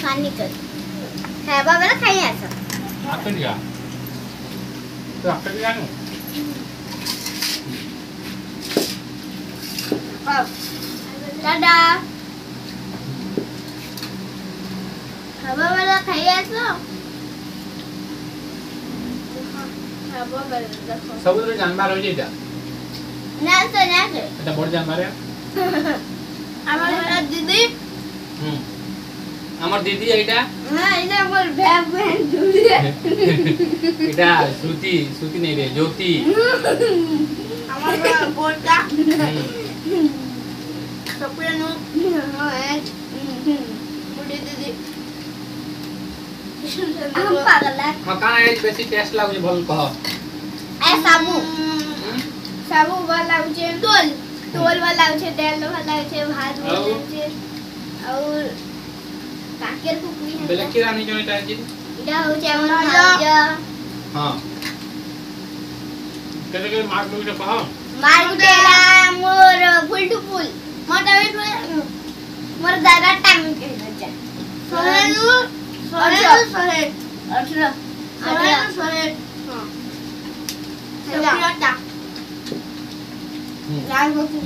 पानी कर है बाबा ना खाई ऐसा आकर दिया तो आकर दिया नु दादा है बाबा ना खाई ऐसा है बाबा देखो समुद्र जानवर हो जेटा ना तो এটা বড় जानवर है আমার দিদি আমার দিদি এইটা না এটা আমার ভ্যান জুড়ে এটা শ্রুতি নেই রে জ্যোতি আমার বোনটা সপ্রানো বুড়ি দিদি हम पागल है मकान है बेसी टेस्ट लागु भल कह ए साबु साबु वाला उचे तोल वाला उचे तेल वाला उचे भात वाला उचे और काकेर कुकुरी है बेले किरा नहीं जो एटा जी इडा उचे हमर भाजा हां केते मार लोग कह मार गुटेला मोर फुल टू फुल मोटा वेट मोर दादा टाइम के बच्चा सोहेलु सोहे 18 हां चला लाल बत्ती